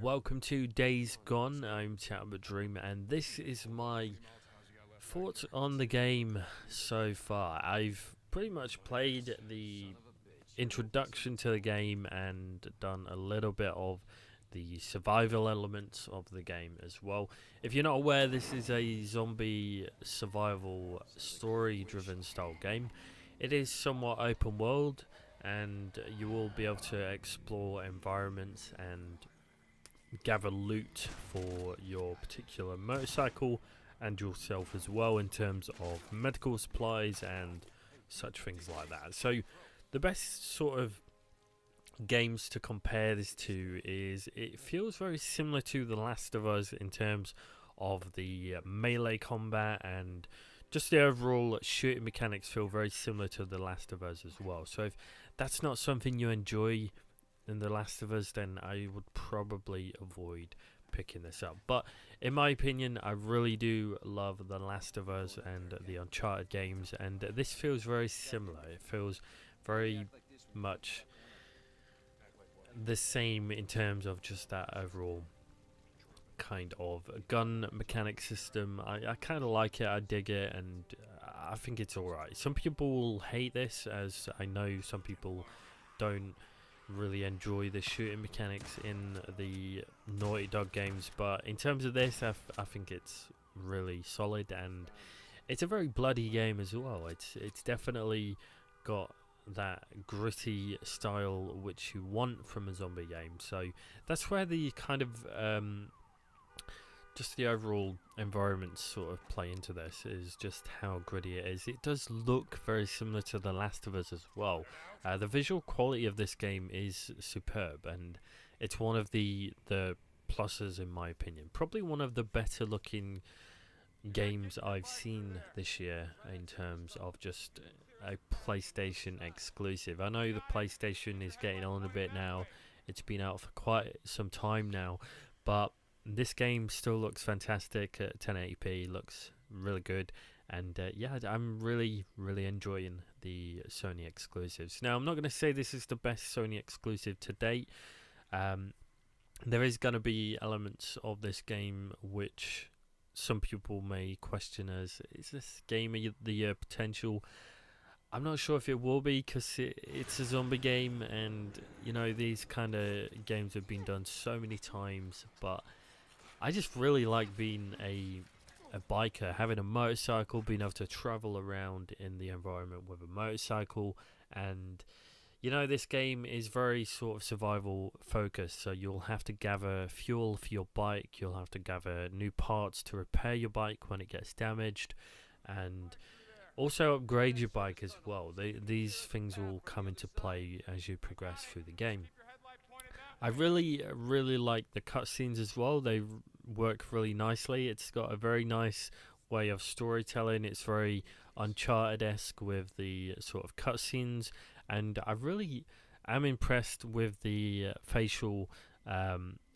Welcome to Days Gone. I'm Talbot Dream, and this is my thoughts on the game so far. I've pretty much played the introduction to the game and done a little bit of the survival elements of the game as well. If you're not aware, this is a zombie survival story driven style game. It is somewhat open world, and you will be able to explore environments and gather loot for your particular motorcycle and yourself as well, in terms of medical supplies and such things like that. So the best sort of games to compare this to is it feels very similar to The Last of Us in terms of the melee combat, and just the overall shooting mechanics feel very similar to The Last of Us as well. So if that's not something you enjoy in The Last of Us, then I would probably avoid picking this up. But in my opinion, I really do love The Last of Us and the Uncharted games, and this feels very similar. It feels very much the same in terms of just that overall kind of gun mechanic system. I kind of like it, I dig it, and I think it's alright. Some people will hate this, as I know some people don't really enjoy the shooting mechanics in the Naughty Dog games, but in terms of this, I think it's really solid, and it's a very bloody game as well. It's definitely got that gritty style which you want from a zombie game. So that's where the kind of just the overall environment sort of play into this, is just how gritty it is. It does look very similar to The Last of Us as well. The visual quality of this game is superb, and it's one of the pluses in my opinion. Probably one of the better looking games I've seen this year in terms of just a PlayStation exclusive. I know the PlayStation is getting on a bit now. It's been out for quite some time now, but this game still looks fantastic at 1080p, looks really good, and yeah, I'm really enjoying the Sony exclusives. Now, I'm not going to say this is the best Sony exclusive to date. There is going to be elements of this game which some people may question as, is this game of the year potential? I'm not sure if it will be, because it's a zombie game, and you know, these kind of games have been done so many times, but I just really like being a biker, having a motorcycle, being able to travel around in the environment with a motorcycle. And you know, this game is very sort of survival focused, so you'll have to gather fuel for your bike, you'll have to gather new parts to repair your bike when it gets damaged, and also upgrade your bike as well. These things will come into play as you progress through the game. I really like the cutscenes as well. They work really nicely. It's got a very nice way of storytelling. It's very Uncharted-esque with the sort of cutscenes, and I really am impressed with the facial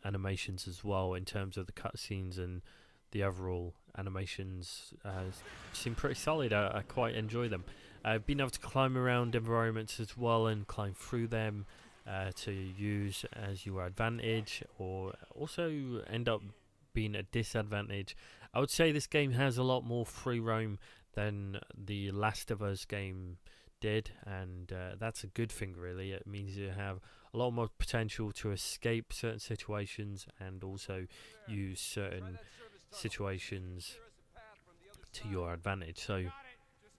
animations as well, in terms of the cutscenes, and the overall animations seem pretty solid. I quite enjoy them. Being able to climb around environments as well and climb through them to use as your advantage, or also end up being a disadvantage. I would say this game has a lot more free roam than the Last of Us game did, and that's a good thing really. It means you have a lot more potential to escape certain situations, and also use certain situations to your advantage. So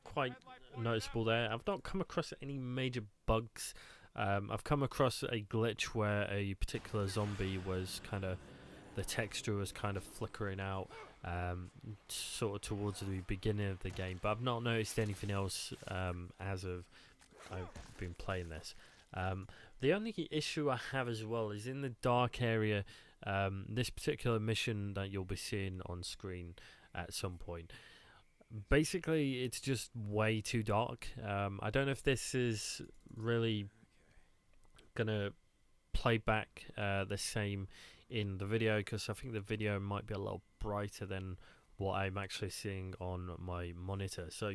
quite noticeable there. I've not come across any major bugs. I've come across a glitch where a particular zombie was kind of, the texture was kind of flickering out sort of towards the beginning of the game, but I've not noticed anything else as of I've been playing this. The only issue I have as well is in the dark area. This particular mission that you'll be seeing on screen at some point, basically it's just way too dark. I don't know if this is really gonna play back the same in the video, because I think the video might be a little brighter than what I'm actually seeing on my monitor. So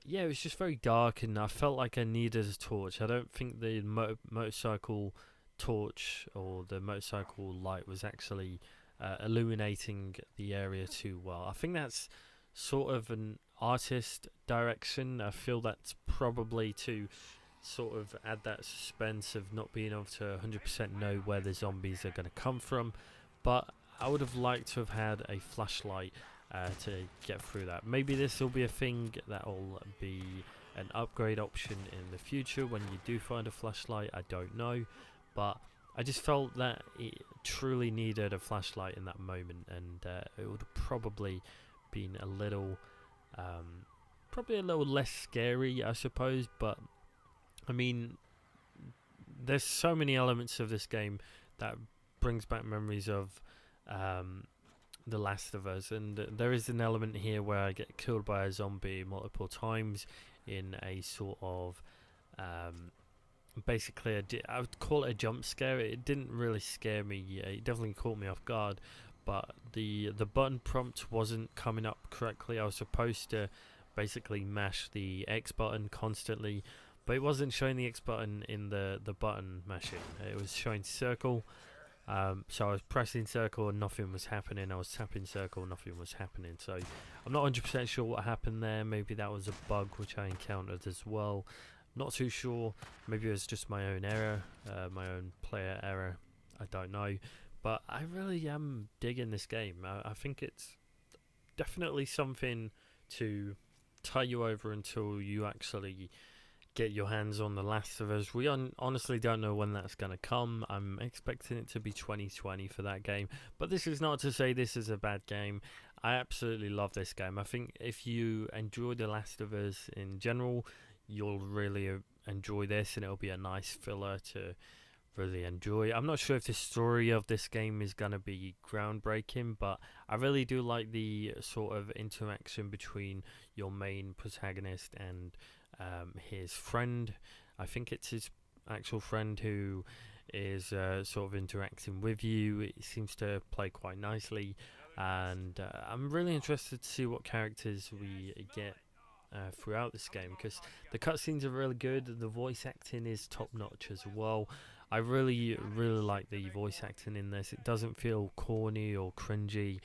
yeah, it was just very dark, and I felt like I needed a torch. I don't think the motorcycle torch or the motorcycle light was actually illuminating the area too well. I think that's sort of an artist direction. I feel that's probably to sort of add that suspense of not being able to 100% know where the zombies are going to come from. But I would have liked to have had a flashlight to get through that. Maybe this will be a thing that will be an upgrade option in the future when you do find a flashlight. I don't know, but I just felt that it truly needed a flashlight in that moment, and it would have probably been a little less scary, I suppose. But I mean, there's so many elements of this game that brings back memories of The Last of Us, and there is an element here where I get killed by a zombie multiple times in a sort of basically I would call it a jump scare. It didn't really scare me. It definitely caught me off guard, but the button prompt wasn't coming up correctly. I was supposed to basically mash the X button constantly, but it wasn't showing the X button in the button mashing. It was showing circle. So I was pressing circle and nothing was happening. I was tapping circle, nothing was happening. So I'm not 100% sure what happened there. Maybe that was a bug which I encountered as well. Not too sure. Maybe it was just my own error, my own player error. I don't know. But I really am digging this game. I think it's definitely something to tie you over until you actually get your hands on The Last of Us. We honestly don't know when that's going to come. I'm expecting it to be 2020 for that game. But this is not to say this is a bad game. I absolutely love this game. I think if you enjoy The Last of Us in general, you'll really enjoy this, and it'll be a nice filler to really enjoy. I'm not sure if the story of this game is going to be groundbreaking, but I really do like the sort of interaction between your main protagonist and his friend. I think it's his actual friend who is sort of interacting with you. It seems to play quite nicely, and I'm really interested to see what characters we get throughout this game, because the cutscenes are really good. The voice acting is top notch as well. I really like the voice acting in this. It doesn't feel corny or cringy.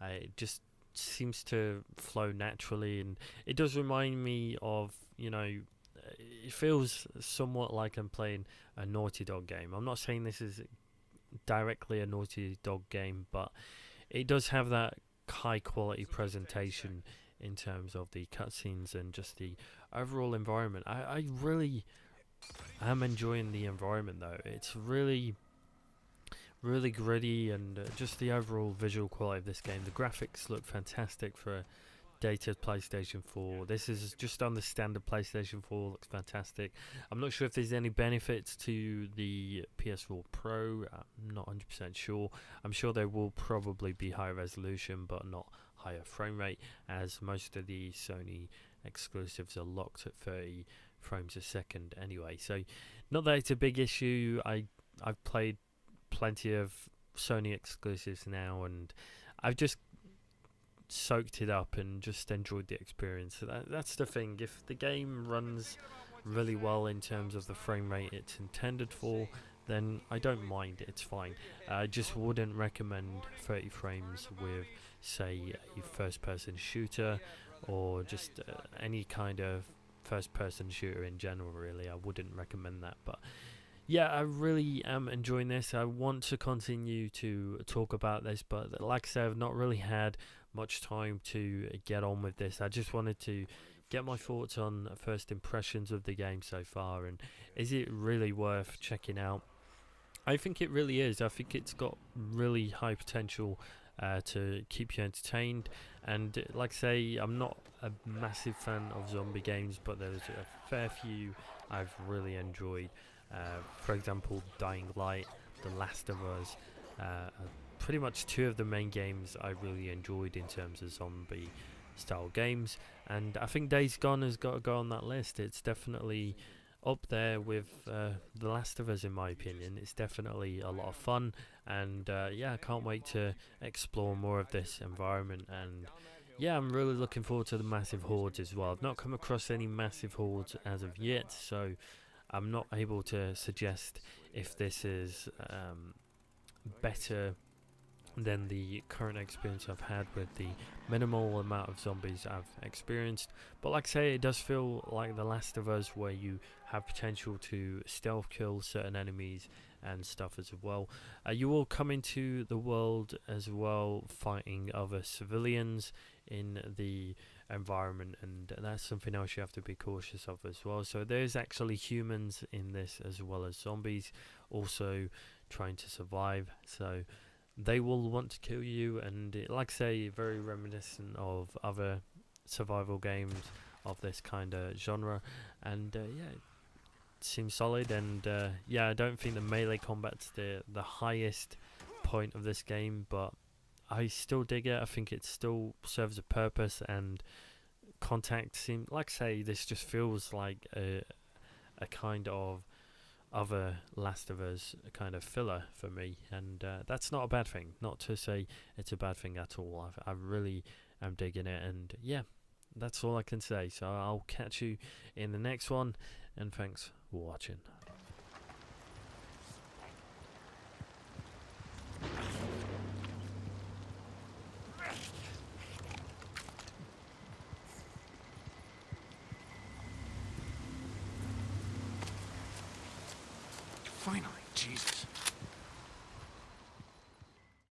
It just seems to flow naturally, and it does remind me of, it feels somewhat like I'm playing a Naughty Dog game. I'm not saying this is directly a Naughty Dog game, but it does have that high quality presentation in terms of the cutscenes and just the overall environment. I really am enjoying the environment though. It's really gritty, and just the overall visual quality of this game. The graphics look fantastic for a dated PlayStation 4. This is just on the standard PlayStation 4, looks fantastic. I'm not sure if there's any benefits to the PS4 Pro. I'm not 100% sure. I'm sure there will probably be higher resolution, but not higher frame rate, as most of the Sony exclusives are locked at 30 frames a second anyway. So not that it's a big issue. I've played plenty of Sony exclusives now, and I've just soaked it up and just enjoyed the experience. So that's the thing. If the game runs really well in terms of the frame rate it's intended for, then I don't mind. It's fine. I just wouldn't recommend 30 frames with, say, a first-person shooter, or just any kind of first-person shooter in general. Really, I wouldn't recommend that. But yeah, I really am enjoying this. I want to continue to talk about this, but like I said, I've not really had much time to get on with this. I just wanted to get my thoughts on first impressions of the game so far, and is it really worth checking out? I think it really is. I think it's got really high potential to keep you entertained, and like I say, I'm not a massive fan of zombie games, but there's a fair few I've really enjoyed. For example, Dying Light, The Last of Us, pretty much two of the main games I really enjoyed in terms of zombie style games, and I think Days Gone has got to go on that list. It's definitely up there with The Last of Us in my opinion. It's definitely a lot of fun, and yeah, I can't wait to explore more of this environment. And yeah, I'm really looking forward to the massive hordes as well. I've not come across any massive hordes as of yet, so I'm not able to suggest if this is better than the current experience I've had with the minimal amount of zombies I've experienced. But like I say, it does feel like The Last of Us, where you have potential to stealth kill certain enemies and stuff as well. You will come into the world as well, fighting other civilians in the environment, and that's something else you have to be cautious of as well. So there's actually humans in this as well as zombies also trying to survive, so they will want to kill you, and like I say, very reminiscent of other survival games of this kind of genre. And yeah, it seems solid. And yeah, I don't think the melee combat's the highest point of this game, but I still dig it. I think it still serves a purpose, and contact seem like, say, this just feels like a kind of other Last of Us kind of filler for me, and that's not a bad thing. Not to say it's a bad thing at all. I really am digging it, and yeah, that's all I can say. So I'll catch you in the next one, and thanks for watching. Finally, Jesus.